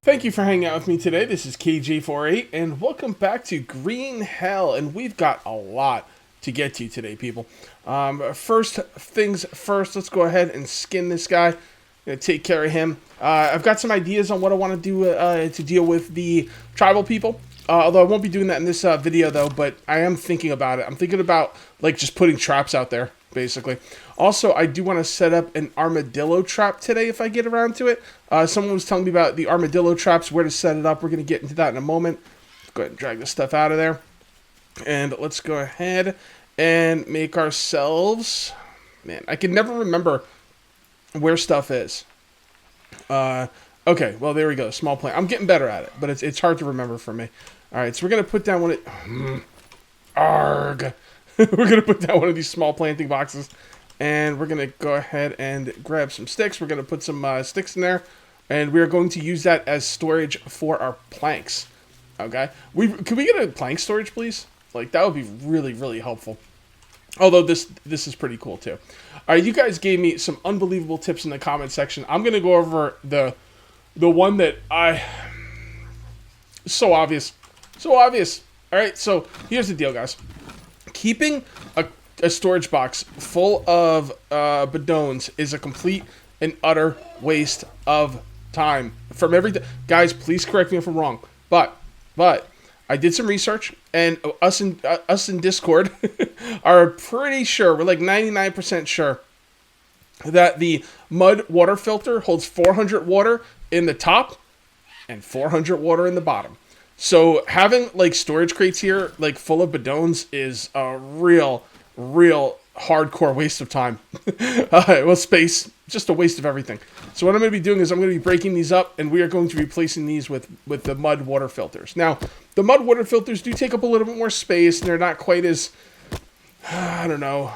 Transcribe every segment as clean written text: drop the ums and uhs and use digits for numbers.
Thank you for hanging out with me today. This is KJ48, and welcome back to Green Hell. And we've got a lot to get to today, people. First things first, let's go ahead and skin this guy. Gonna take care of him. I've got some ideas on what I want to do to deal with the tribal people. Although I won't be doing that in this video, though, but I am thinking about it. I'm thinking about, like, just putting traps out there, basically. Also, I do want to set up an armadillo trap today if I get around to it. Someone was telling me about the armadillo traps, where to set it up. We're going to get into that in a moment. Let's go ahead and drag this stuff out of there. And let's go ahead and make ourselves... Man, I can never remember where stuff is. Okay, well, there we go. Small plant. I'm getting better at it, but it's hard to remember for me. All right, so we're going to put down one of... Arg! We're going to put down one of these small planting boxes, and we're going to go ahead and grab some sticks. We're going to put some sticks in there, and we're going to use that as storage for our planks. Okay? Can we get a plank storage, please? Like, that would be really, really helpful. Although this is pretty cool, too. All right, you guys gave me some unbelievable tips in the comment section. I'm going to go over the one that so obvious. So obvious. All right, so here's the deal, guys. Keeping a storage box full of bidons is a complete and utter waste of time. From every guys, please correct me if I'm wrong. But I did some research, and us in Discord are pretty sure, we're like 99% sure, that the mud water filter holds 400 water in the top and 400 water in the bottom. So having like storage crates here, like full of bidons, is a real hardcore waste of time. Well, space, just a waste of everything. So what I'm going to be doing is I'm going to be breaking these up, and we are going to be replacing these with the mud water filters. Now, the mud water filters do take up a little bit more space, and they're not quite as, I don't know,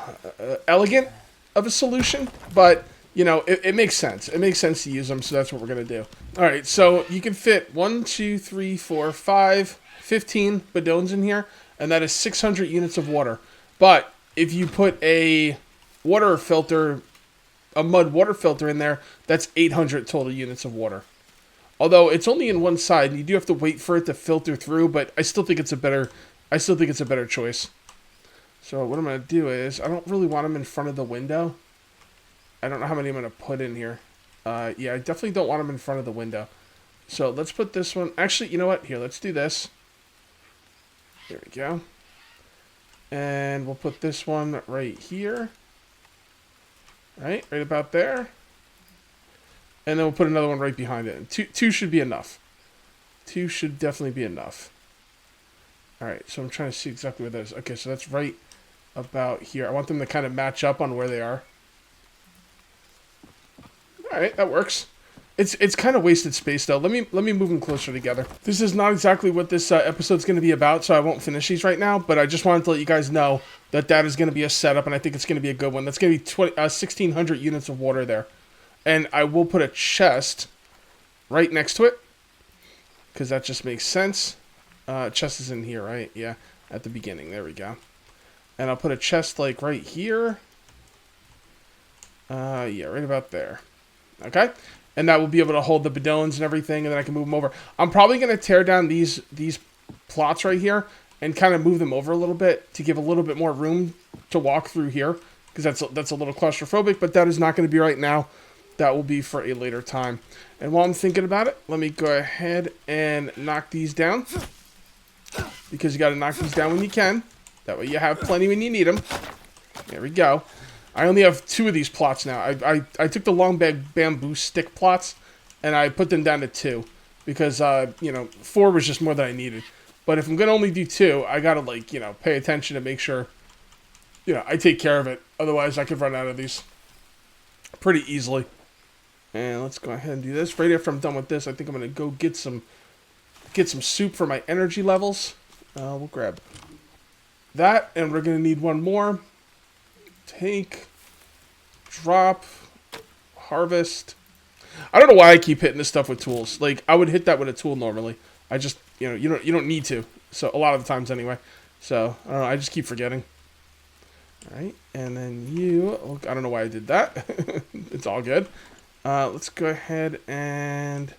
elegant of a solution, but you know, it makes sense. It makes sense to use them, so that's what we're going to do. All right, so you can fit 1, 2, 3, 4, 5, 15 bidons in here, and that is 600 units of water. But if you put a mud water filter in there, that's 800 total units of water. Although it's only in one side, and you do have to wait for it to filter through, but I still think it's a better choice. So what I'm going to do is, I don't really want them in front of the window. I don't know how many I'm going to put in here. Yeah, I definitely don't want them in front of the window. So let's put this one... Actually, you know what? Here, let's do this. There we go. And we'll put this one right here. Right about there. And then we'll put another one right behind it. And two should be enough. 2 should definitely be enough. Alright, so I'm trying to see exactly where that is. Okay, so that's right about here. I want them to kind of match up on where they are. Alright, that works. It's kind of wasted space, though. Let me move them closer together. This is not exactly what this episode's going to be about, so I won't finish these right now, but I just wanted to let you guys know that is going to be a setup, and I think it's going to be a good one. That's going to be 1,600 units of water there. And I will put a chest right next to it, because that just makes sense. Chest is in here, right? Yeah, at the beginning. There we go. And I'll put a chest, like, right here. Yeah, right about there. Okay? And that will be able to hold the bidons and everything, and then I can move them over. I'm probably going to tear down these plots right here and kind of move them over a little bit to give a little bit more room to walk through here, because that's a little claustrophobic, but that is not going to be right now. That will be for a later time. And while I'm thinking about it, let me go ahead and knock these down, because you got to knock these down when you can. That way you have plenty when you need them. There we go. I only have 2 of these plots now. I took the long bamboo stick plots, and I put them down to 2. Because, you know, 4 was just more than I needed. But if I'm going to only do 2, I got to, like, you know, pay attention to make sure, you know, I take care of it. Otherwise, I could run out of these pretty easily. And let's go ahead and do this. Right after I'm done with this, I think I'm going to go get some soup for my energy levels. We'll grab that, and we're going to need one more. Take, drop, harvest. I don't know why I keep hitting this stuff with tools. Like, I would hit that with a tool normally. I just, you know, you don't need to. So a lot of the times anyway. So I don't know. I just keep forgetting. All right, and then you. I don't know why I did that. It's all good. Let's go ahead and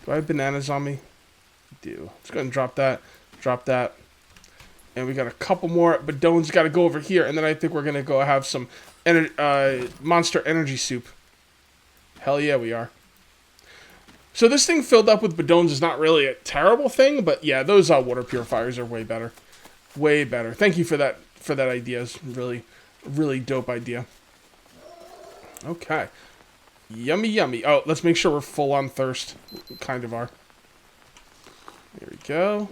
Do I have bananas on me? I do. Let's go ahead and drop that. Drop that. And we got a couple more, but Doan's got to go over here. And then I think we're going to go have some Monster Energy Soup. Hell yeah, we are. So this thing filled up with Badones is not really a terrible thing, but yeah, those water purifiers are way better. Way better. Thank you for that idea. It's really, really dope idea. Okay. Yummy, yummy. Oh, let's make sure we're full on thirst. We kind of are. There we go.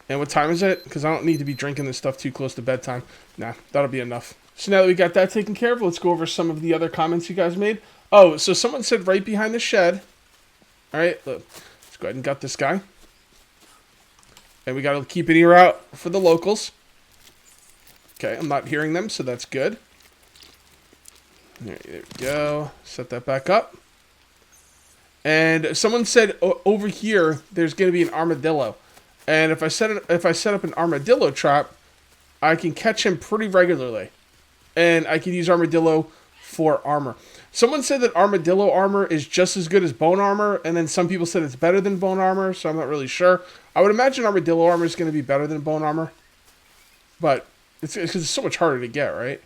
And what time is it? Because I don't need to be drinking this stuff too close to bedtime. Nah, that'll be enough. So now that we got that taken care of, let's go over some of the other comments you guys made. Oh, so someone said right behind the shed. All right, let's go ahead and gut this guy. And we got to keep an ear out for the locals. Okay, I'm not hearing them, so that's good. There we go. Set that back up. And someone said over here there's going to be an armadillo. And if I set up an armadillo trap, I can catch him pretty regularly. And I can use armadillo for armor. Someone said that armadillo armor is just as good as bone armor, and then some people said it's better than bone armor, so I'm not really sure. I would imagine armadillo armor is going to be better than bone armor. But it's because it's so much harder to get, right?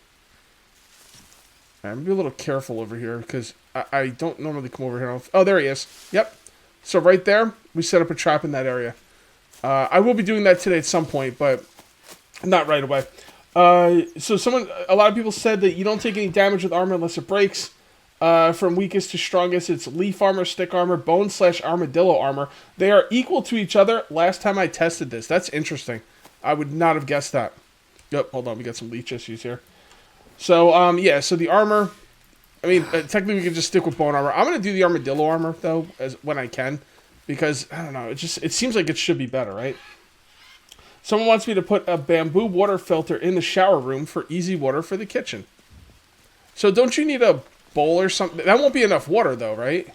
I'm going to be a little careful over here, because I don't normally come over here. Oh, there he is. Yep. So right there, we set up a trap in that area. I will be doing that today at some point, but not right away. So a lot of people said that you don't take any damage with armor unless it breaks. From weakest to strongest, it's leaf armor, stick armor, bone / armadillo armor. They are equal to each other. Last time I tested this. That's interesting. I would not have guessed that. Yep, hold on. We got some leech issues here. So, yeah, so the armor, I mean, technically we can just stick with bone armor. I'm going to do the armadillo armor, though, when I can. Because, I don't know, it seems like it should be better, right? Someone wants me to put a bamboo water filter in the shower room for easy water for the kitchen. So don't you need a bowl or something? That won't be enough water, though, right?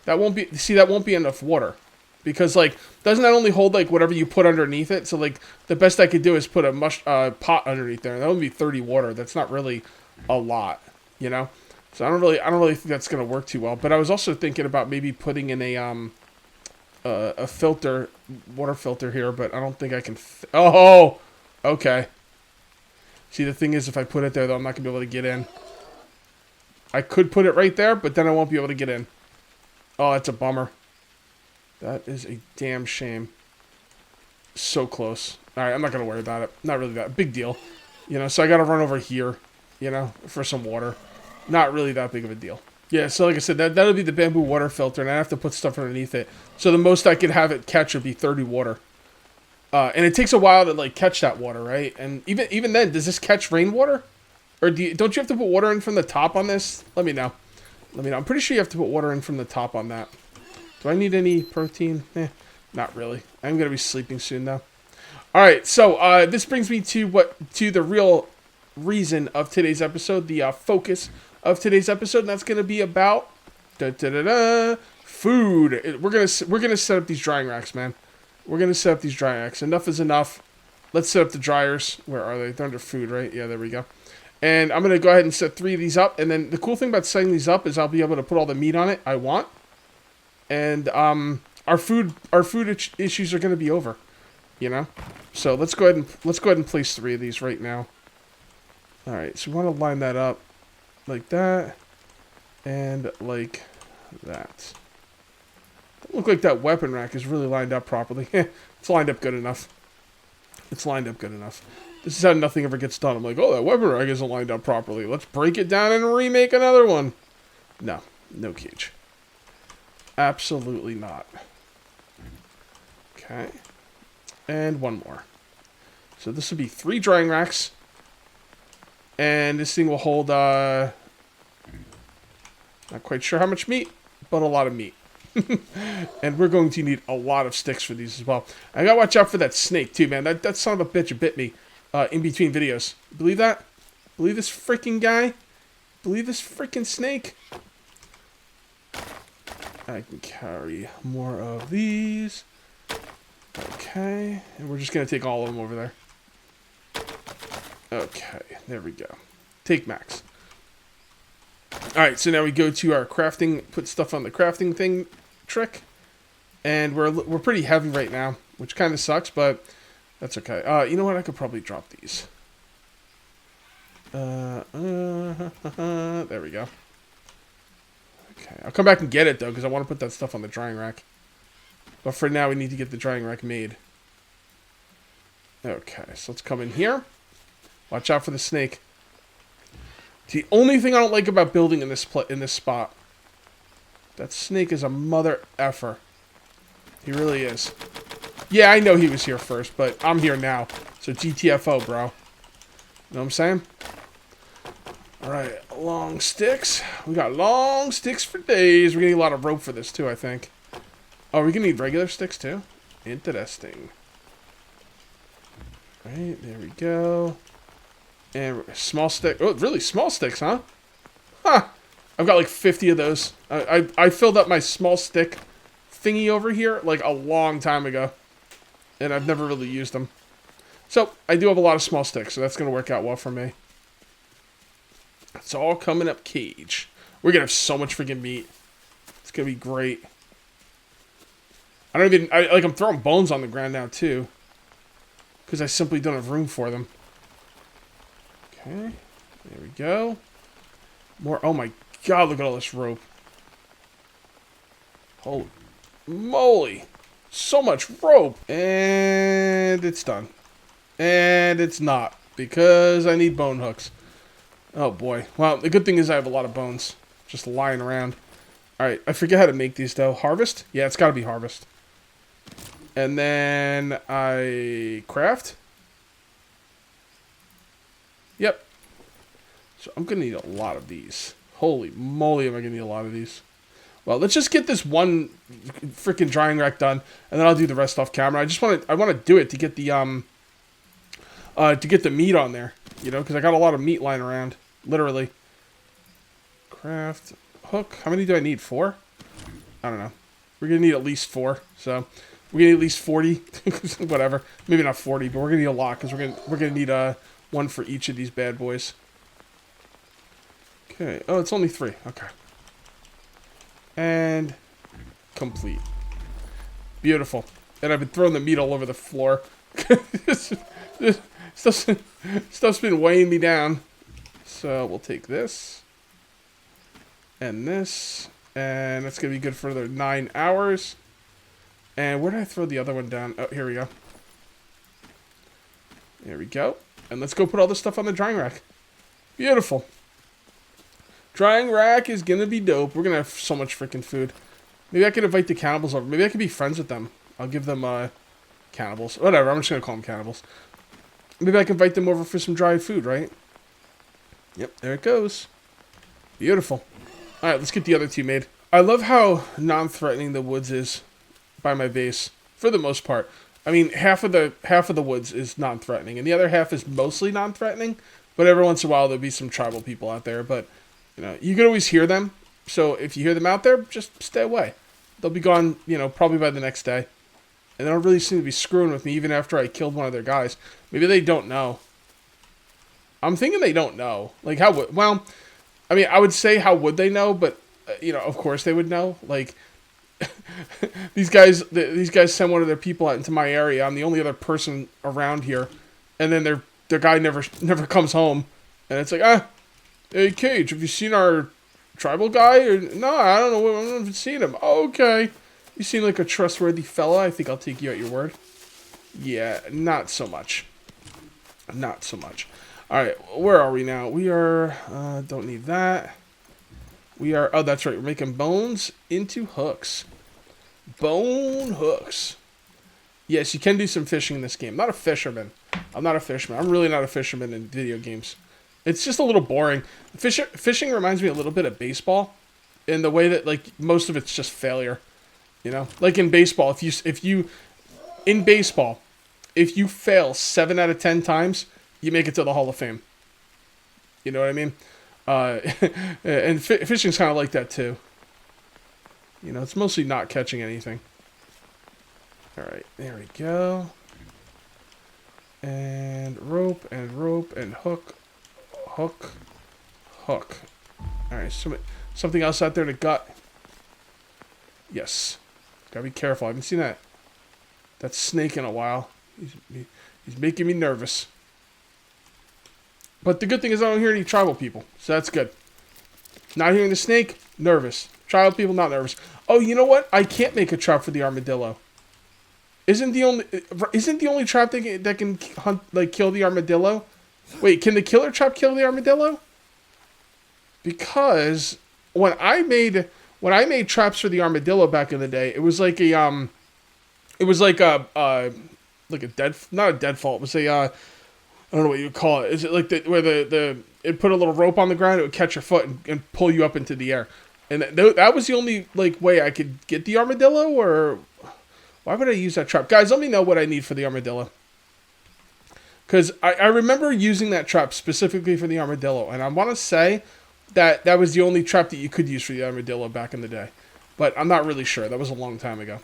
That won't be enough water. Because, like, doesn't that only hold, like, whatever you put underneath it? So, like, the best I could do is put a pot underneath there. That would be 30 water. That's not really a lot, you know? So I don't really think that's going to work too well. But I was also thinking about maybe putting in a filter, water filter here, but I don't think I can. Oh, okay. See, the thing is, if I put it there, though, I'm not going to be able to get in. I could put it right there, but then I won't be able to get in. Oh, that's a bummer. That is a damn shame. So close. All right, I'm not going to worry about it. Not really that big deal. You know, so I got to run over here, you know, for some water. Not really that big of a deal. Yeah, so like I said, that'll be the bamboo water filter, and I have to put stuff underneath it. So the most I could have it catch would be 30 water. And it takes a while to, like, catch that water, right? And even then, does this catch rainwater? Or don't you have to put water in from the top on this? Let me know. I'm pretty sure you have to put water in from the top on that. Do I need any protein? Not really. I'm going to be sleeping soon, though. All right, so this brings me to the real reason of today's episode, the focus of today's episode, and that's going to be about food. We're gonna set up these drying racks, man. We're gonna set up these drying racks. Enough is enough. Let's set up the dryers. Where are they? They're under food, right? Yeah, there we go. And I'm gonna go ahead and set 3 of these up. And then the cool thing about setting these up is I'll be able to put all the meat on it I want. And our food issues are gonna be over. You know. So let's go ahead and place 3 of these right now. All right. So we want to line that up. Like that, and like that. Doesn't look like that weapon rack is really lined up properly. It's lined up good enough. This is how nothing ever gets done. I'm like, oh, that weapon rack isn't lined up properly. Let's break it down and remake another one. No cage. Absolutely not. Okay. And one more. So this would be 3 drying racks. And this thing will hold, not quite sure how much meat, but a lot of meat. And we're going to need a lot of sticks for these as well. I gotta watch out for that snake, too, man. That son of a bitch bit me in between videos. Believe that? Believe this freaking guy? Believe this freaking snake? I can carry more of these. Okay. And we're just going to take all of them over there. Okay, there we go. Take max. Alright, so now we go to our crafting, put stuff on the crafting thing trick. And we're pretty heavy right now, which kind of sucks, but that's okay. You know what? I could probably drop these. There we go. Okay, I'll come back and get it, though, because I want to put that stuff on the drying rack. But for now, we need to get the drying rack made. Okay, so let's come in here. Watch out for the snake. The only thing I don't like about building in this spot. That snake is a mother effer. He really is. Yeah, I know he was here first, but I'm here now. So GTFO, bro. You know what I'm saying? Alright, long sticks. We got long sticks for days. We're gonna need a lot of rope for this, too, I think. Oh, we're gonna need regular sticks, too? Interesting. Alright, there we go. And small stick. Oh, really small sticks, huh? Huh. I've got like 50 of those. I filled up my small stick thingy over here like a long time ago. And I've never really used them. So, I do have a lot of small sticks, so that's going to work out well for me. It's all coming up cage. We're going to have so much freaking meat. It's going to be great. I'm throwing bones on the ground now, too. Because I simply don't have room for them. Okay, there we go. More, oh my god, look at all this rope. Holy moly. So much rope. And it's done. And it's not. Because I need bone hooks. Oh boy. Well, the good thing is I have a lot of bones. Just lying around. Alright, I forget how to make these though. Harvest? Yeah, it's gotta be harvest. And then I craft. Yep. So I'm going to need a lot of these. Holy moly, am I going to need a lot of these. Well, let's just get this one freaking drying rack done, and then I'll do the rest off camera. I want to do it to get the meat on there, you know, because I got a lot of meat lying around, literally. Craft hook. How many do I need? 4? I don't know. We're going to need at least 4, so we're going to need at least 40, whatever. Maybe not 40, but we're going to need a lot because we're going to need one for each of these bad boys. Okay. Oh, it's only 3. Okay. And complete. Beautiful. And I've been throwing the meat all over the floor. Stuff's been weighing me down. So we'll take this. And this. And that's going to be good for another 9 hours. And where did I throw the other one down? Oh, here we go. There we go. And let's go put all this stuff on the drying rack. Beautiful. Drying rack is going to be dope. We're going to have so much freaking food. Maybe I could invite the cannibals over. Maybe I could be friends with them. I'll give them cannibals. Whatever, I'm just going to call them cannibals. Maybe I can invite them over for some dried food, right? Yep, there it goes. Beautiful. Alright, let's get the other 2 made. I love how non-threatening the woods is by my base. For the most part. I mean, half of the woods is non-threatening, and the other half is mostly non-threatening. But every once in a while, there'll be some tribal people out there. But, you know, you can always hear them. So if you hear them out there, just stay away. They'll be gone, you know, probably by the next day. And they don't really seem to be screwing with me even after I killed one of their guys. Maybe they don't know. I'm thinking they don't know. Like, how would... Well, I mean, I would say how would they know, but, you know, of course they would know. Like, these guys send one of their people out into my area. I'm the only other person around here. And then their guy never comes home. And it's like, hey, Cage, have you seen our tribal guy? Or, no, I don't know. I haven't seen him. Oh, okay. You seem like a trustworthy fella. I think I'll take you at your word. Yeah, not so much. Not so much. Alright, where are we now? We are, don't need that. We are, oh, that's right. We're making bones into hooks. Bone hooks. Yes, you can do some fishing in this game. I'm not a fisherman. I'm not a fisherman. I'm really not a fisherman in video games. It's just a little boring. Fishing reminds me a little bit of baseball. In the way that, like, most of it's just failure. You know? Like in baseball, if you fail 7 out of 10 times, you make it to the Hall of Fame. You know what I mean? And fishing's kind of like that too. You know, it's mostly not catching anything. Alright, there we go. And rope, and hook. Hook. Alright, something else out there to gut. Yes. Gotta be careful. I haven't seen that snake in a while. He's making me nervous. But the good thing is I don't hear any tribal people, so that's good. Not hearing the snake, nervous. Tribal people, not nervous. Oh, you know what? I can't make a trap for the armadillo. Isn't the only trap that can hunt, like, kill the armadillo? Wait, can the killer trap kill the armadillo? Because when I made traps for the armadillo back in the day, it was like a not a deadfall. It was a I don't know what you would call it. Is it like where it put a little rope on the ground, it would catch your foot and pull you up into the air, and that was the only like way I could get the armadillo. Or why would I use that trap? Guys, let me know what I need for the armadillo. Because I remember using that trap specifically for the armadillo, and I want to say that was the only trap that you could use for the armadillo back in the day. But I'm not really sure. That was a long time ago.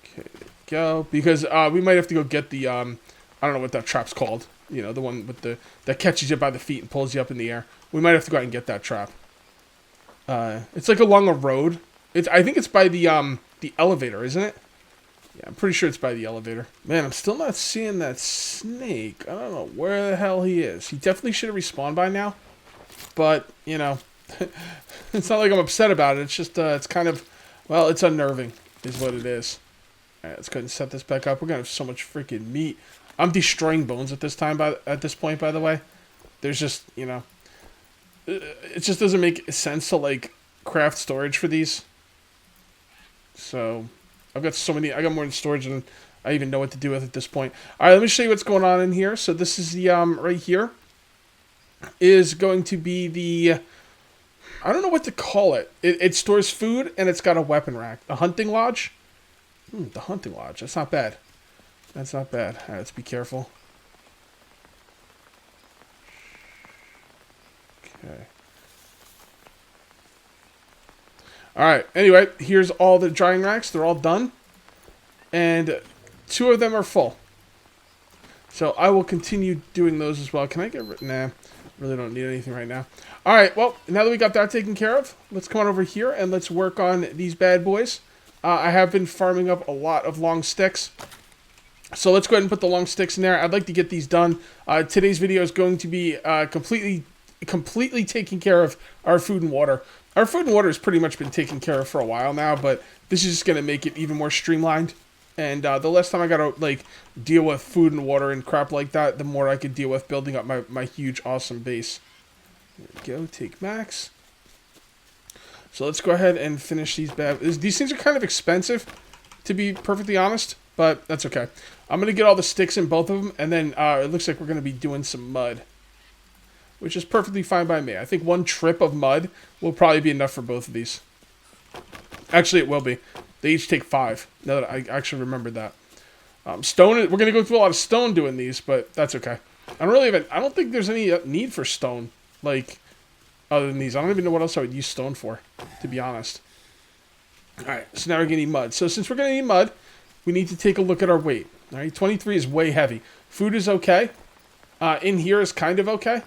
Okay, go. Because we might have to go get the, I don't know what that trap's called. You know, the one with that catches you by the feet and pulls you up in the air. We might have to go out and get that trap. It's like along a road. I think it's by the elevator, isn't it? Yeah, I'm pretty sure it's by the elevator. Man, I'm still not seeing that snake. I don't know where the hell he is. He definitely should have respawned by now. But, you know, it's not like I'm upset about it. It's just, it's kind of, well, it's unnerving is what it is. All right, let's go ahead and set this back up. We're going to have so much freaking meat. I'm destroying bones at this point, by the way. There's just, you know, it just doesn't make sense to, like, craft storage for these. So I got more in storage than I even know what to do with at this point. All right, let me show you what's going on in here. So this is the, right here is going to be the, I don't know what to call it. It stores food, and it's got a weapon rack. The hunting lodge? The hunting lodge. That's not bad. That's not bad. All right, let's be careful. Okay. Alright, anyway, here's all the drying racks. They're all done. And 2 of them are full. So I will continue doing those as well. Can I get... Nah, really don't need anything right now. Alright, well, now that we got that taken care of, let's come on over here and let's work on these bad boys. I have been farming up a lot of long sticks. So let's go ahead and put the long sticks in there. I'd like to get these done. Today's video is going to be completely taking care of our food and water. Our food and water has pretty much been taken care of for a while now, but this is just going to make it even more streamlined. And the less time I got to, like, deal with food and water and crap like that, the more I could deal with building up my huge, awesome base. There we go. Take max. So let's go ahead and finish these bad... These things are kind of expensive, to be perfectly honest, but that's okay. I'm going to get all the sticks in both of them, and then it looks like we're going to be doing some mud, which is perfectly fine by me. I think 1 trip of mud will probably be enough for both of these. Actually, it will be. They each take 5, now that I actually remembered that. Stone, we're going to go through a lot of stone doing these, but that's okay. I don't think there's any need for stone, like, other than these. I don't even know what else I would use stone for, to be honest. Alright, so now we're going to need mud. So since we're going to need mud, we need to take a look at our weight. Alright, 23 is way heavy. Food is okay. In here is kind of okay.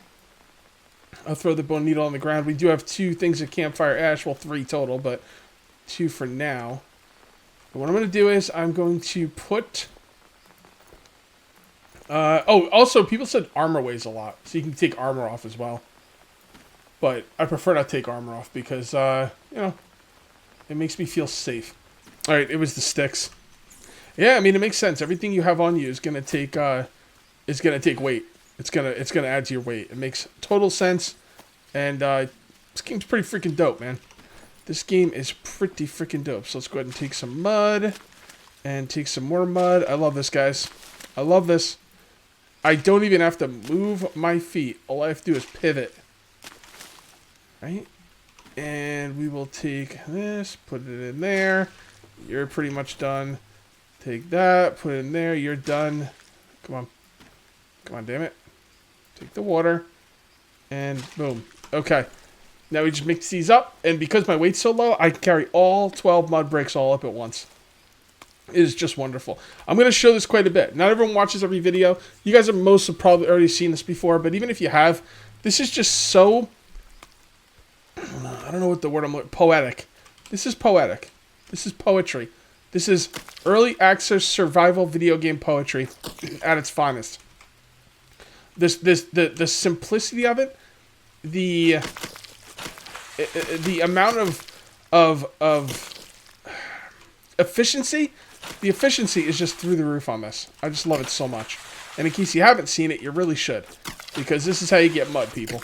I'll throw the bone needle on the ground. We do have 2 things of campfire ash. Well, 3 total, but 2 for now. But what I'm going to do is I'm going to put... also, people said armor weighs a lot. So you can take armor off as well. But I prefer not to take armor off because, you know, it makes me feel safe. Alright, it was the sticks. Yeah, I mean, it makes sense. Everything you have on you is going to take weight. It's gonna add to your weight. It makes total sense, and this game's pretty freaking dope, man. This game is pretty freaking dope. So let's go ahead and take some mud, and take some more mud. I love this, guys. I love this. I don't even have to move my feet. All I have to do is pivot. Right? And we will take this, put it in there. You're pretty much done. Take that, put it in there. You're done. Come on. Come on, damn it. Take the water. And boom. Okay. Now we just mix these up. And because my weight's so low, I can carry all 12 mud bricks all up at once. It is just wonderful. I'm going to show this quite a bit. Not everyone watches every video. You guys have probably already seen this before. But even if you have, this is just so... I don't know what the word poetic. This is poetic. This is poetry. This is early access survival video game poetry at its finest. The simplicity of it, the amount of efficiency, the efficiency is just through the roof on this. I just love it so much. And in case you haven't seen it, you really should, because this is how you get mud, people.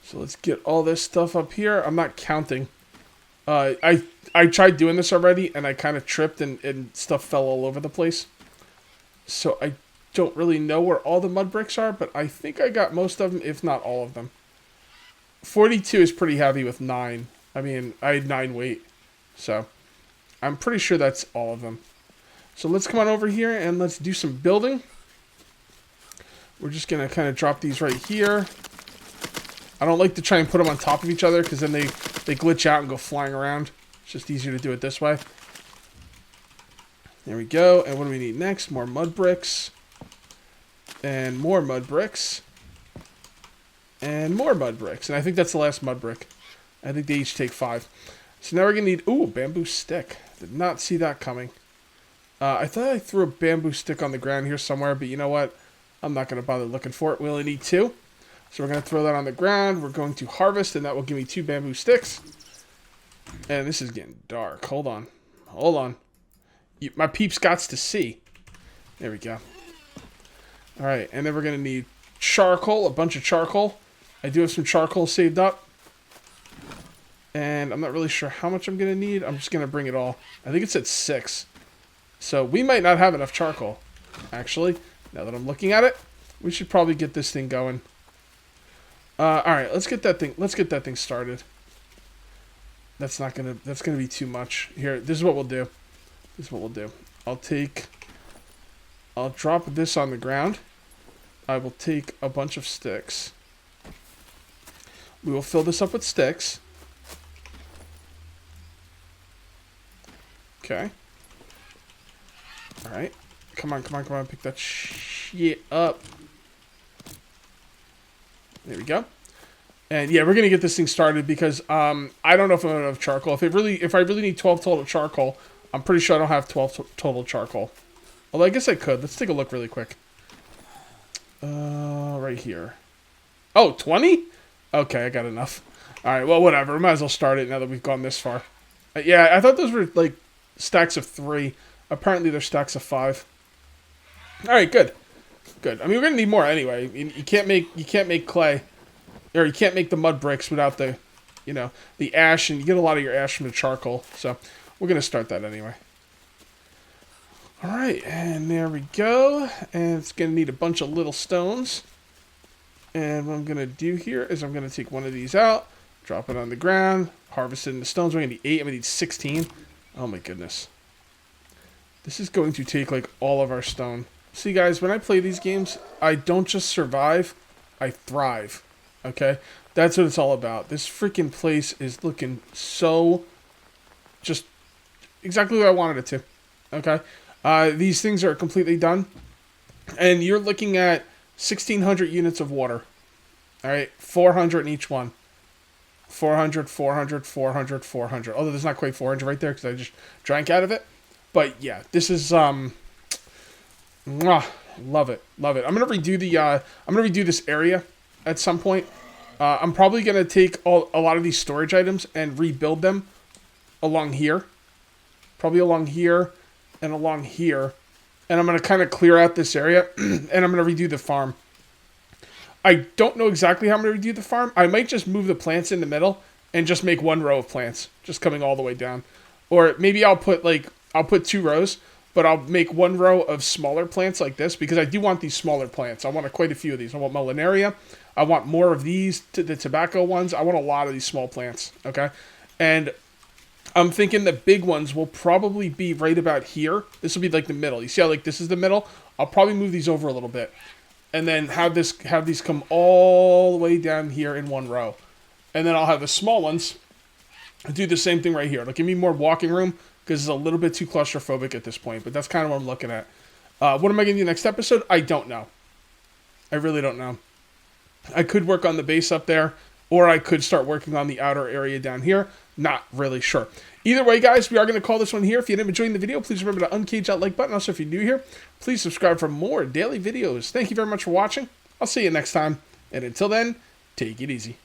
So let's get all this stuff up here. I'm not counting. I tried doing this already, and I kind of tripped, and stuff fell all over the place. So I don't really know where all the mud bricks are, but I think I got most of them, if not all of them. 42 is pretty heavy with 9. I mean, I had 9 weight. So I'm pretty sure that's all of them. So let's come on over here, and let's do some building. We're just going to kind of drop these right here. I don't like to try and put them on top of each other, because then they glitch out and go flying around. It's just easier to do it this way. There we go. And what do we need next? More mud bricks. And more mud bricks. And more mud bricks. And I think that's the last mud brick. I think they each take 5. So now we're going to need... Ooh, bamboo stick. Did not see that coming. I thought I threw a bamboo stick on the ground here somewhere, but you know what? I'm not going to bother looking for it. We only need 2. So we're going to throw that on the ground. We're going to harvest, and that will give me 2 bamboo sticks. And this is getting dark. Hold on. Hold on. My peeps gots to see. There we go. All right, and then we're going to need charcoal, a bunch of charcoal. I do have some charcoal saved up. And I'm not really sure how much I'm going to need. I'm just going to bring it all. I think it's at 6. So we might not have enough charcoal, actually. Now that I'm looking at it, we should probably get this thing going. All right, let's get that thing started. That's gonna be too much. Here, this is what we'll do. I'll drop this on the ground. I will take a bunch of sticks. We will fill this up with sticks. Okay. All right. Come on. Pick that shit up. There we go. And yeah, we're going to get this thing started because I don't know if I'm going to have charcoal. If I really need 12 total charcoal, I'm pretty sure I don't have 12 total charcoal. Although I guess I could. Let's take a look really quick. Right here. Oh, 20? Okay, I got enough. All right, well, whatever. We might as well start it now that we've gone this far. Yeah, I thought those were like stacks of 3. Apparently, they're stacks of 5. All right, good. Good. I mean, we're gonna need more anyway. You can't make clay, or you can't make the mud bricks without the, the ash, and you get a lot of your ash from the charcoal. So we're gonna start that anyway. All right, and there we go. And it's gonna need a bunch of little stones. And what I'm gonna do here is I'm gonna take one of these out, drop it on the ground, harvest it in the stones. We're gonna need 8. I'm gonna need 16. Oh my goodness. This is going to take like all of our stone. See, guys, when I play these games, I don't just survive, I thrive, okay? That's what it's all about. This freaking place is looking so just exactly what I wanted it to, okay? These things are completely done, and you're looking at 1,600 units of water, all right? 400 in each one. 400, 400, 400, 400. Although there's not quite 400 right there because I just drank out of it. But, yeah, this is... love it. I'm gonna redo this area at some point. I'm probably gonna take a lot of these storage items and rebuild them along here. Probably along here and along here. And I'm gonna kind of clear out this area and I'm gonna redo the farm. I don't know exactly how I'm gonna redo the farm. I might just move the plants in the middle and just make one row of plants, just coming all the way down. Or maybe I'll put 2 rows. But I'll make one row of smaller plants like this because I do want these smaller plants. I want quite a few of these. I want Mollinaria. I want more of these, the tobacco ones. I want a lot of these small plants, okay? And I'm thinking the big ones will probably be right about here. This will be like the middle. You see how like this is the middle? I'll probably move these over a little bit. And then have these come all the way down here in one row. And then I'll have the small ones do the same thing right here. It'll give me more walking room, because it's a little bit too claustrophobic at this point, but that's kind of what I'm looking at. What am I going to do next episode? I don't know. I really don't know. I could work on the base up there. or I could start working on the outer area down here. Not really sure. Either way, guys, we are going to call this one here. If you ended up enjoying the video, please remember to uncage that like button. Also, if you're new here, please subscribe for more daily videos. Thank you very much for watching. I'll see you next time. And until then, take it easy.